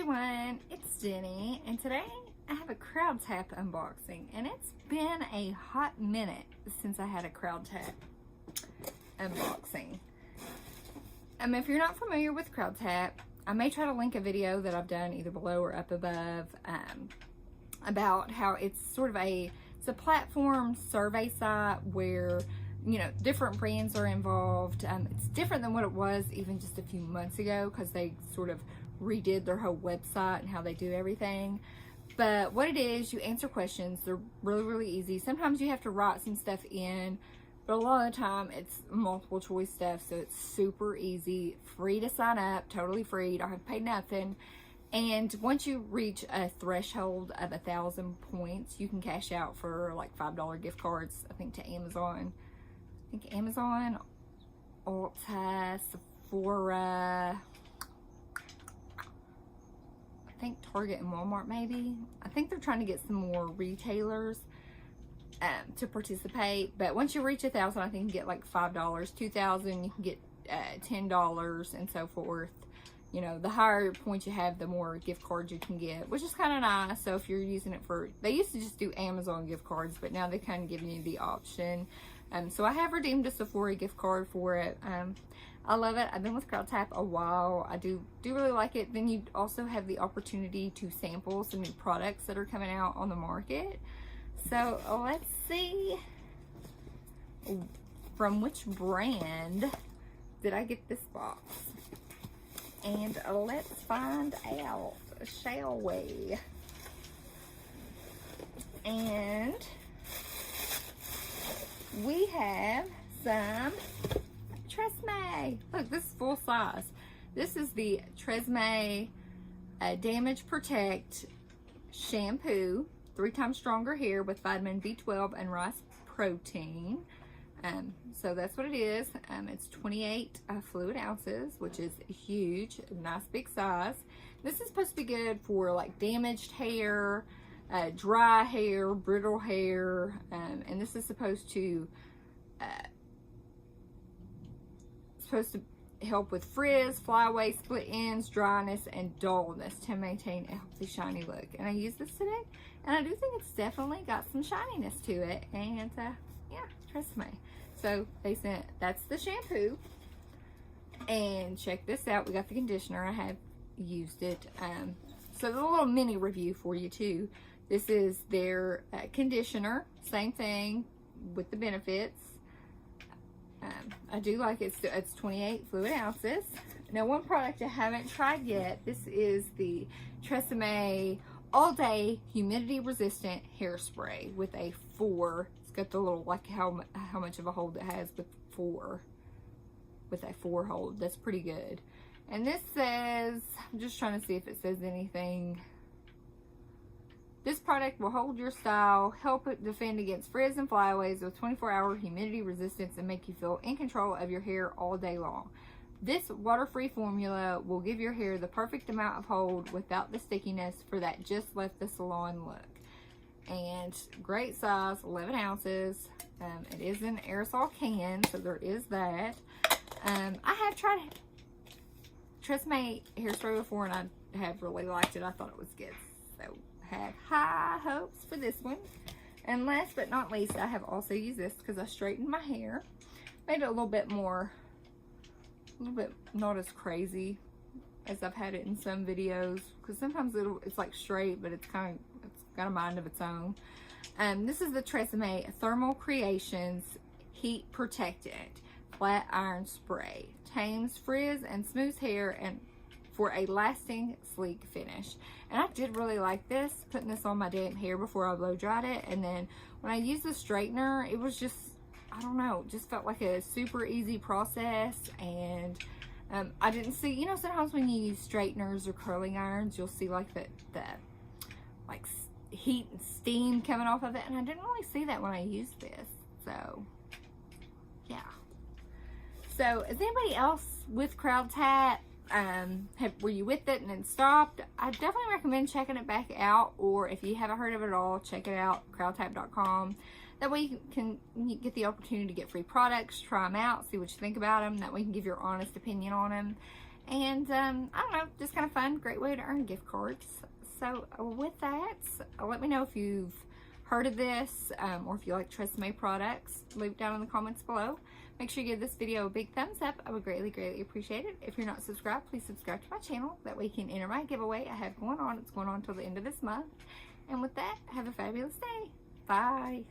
everyone, it's Jenny, and today I have a Crowdtap unboxing, and it's been a hot minute since I had a Crowdtap unboxing. If you're not familiar with Crowdtap, I may try to link a video that I've done either below or up above about how it's sort of it's a platform survey site where, you know, different brands are involved. It's different than what it was even just a few months ago because they sort of redid their whole website and how they do everything. But what it is, you answer questions. They're really, really easy. Sometimes you have to write some stuff in, but a lot of the time it's multiple choice stuff, so it's super easy, free to sign up, totally free, you don't have to pay nothing. And once you reach a threshold of 1,000 points, you can cash out for like $5 gift cards, I think to Amazon. I think Amazon, Ulta, Sephora, I think Target and Walmart maybe. I think they're trying to get some more retailers to participate. But once you reach 1,000, I think you get like $5. 2,000, you can get $10 and so forth. You know, the higher points you have, the more gift cards you can get, which is kind of nice. So if you're using it for, they used to just do Amazon gift cards, but now they kind of give you the option. So I have redeemed a Sephora gift card for it. I love it. I've been with Crowdtap a while. I do really like it. Then you also have the opportunity to sample some new products that are coming out on the market. So let's see from which brand did I get this box. And let's find out, shall we? And we have some Tresemme. Look, this is full size. This is the Tresemme Damage Protect Shampoo. 3 times stronger hair with vitamin B12 and rice protein. So that's what it is. It's 28 fluid ounces, which is huge, nice big size. This is supposed to be good for like damaged hair, dry hair, brittle hair, and this is supposed to help with frizz, flyaway, split ends, dryness, and dullness to maintain a healthy, shiny look. And I used this today, and I do think it's definitely got some shininess to it. And yeah, Tresemme. So they sent, that's the shampoo. And check this out, we got the conditioner. I have used it. So a little mini review for you too. This is their conditioner, same thing with the benefits. I do like it. It's 28 fluid ounces. Now, one product I haven't tried yet, this is the Tresemme All Day Humidity Resistant Hairspray with a 4. It's got the little, like how much of a hold it has with a 4 hold. That's pretty good. And this says, I'm just trying to see if it says anything. This product will hold your style, help it defend against frizz and flyaways with 24-hour humidity resistance, and make you feel in control of your hair all day long. This water-free formula will give your hair the perfect amount of hold without the stickiness for that just left the salon look. And great size, 11 ounces. It is an aerosol can, so there is that. I have tried Tresemme hairspray before, and I have really liked it. I thought it was good. So have high hopes for this one. And last but not least, I have also used this because I straightened my hair, made it a little bit not as crazy as I've had it in some videos, because sometimes it's like straight, but it's got a mind of its own. This is the Tresemme Thermal Creations Heat Protectant Flat Iron Spray. Tames frizz and smooths hair and for a lasting, sleek finish. And I did really like this, putting this on my damp hair before I blow dried it. And then when I used the straightener, it was just, I don't know, just felt like a super easy process. And I didn't see, you know, sometimes when you use straighteners or curling irons, you'll see like the like heat and steam coming off of it. And I didn't really see that when I used this. So, yeah. So, is anybody else with Crowdtap? Were you with it and then stopped? I definitely recommend checking it back out, or if you haven't heard of it at all, check it out, crowdtap.com. That way you get the opportunity to get free products, try them out, see what you think about them. That way you can give your honest opinion on them. And I don't know, just kind of fun, great way to earn gift cards. So with that, let me know if you've heard of this or if you like Tresemme products. Leave it down in the comments below. Make sure you give this video a big thumbs up. I would greatly, greatly appreciate it. If you're not subscribed, please subscribe to my channel. That way you can enter my giveaway I have going on. It's going on until the end of this month. And with that, have a fabulous day. Bye.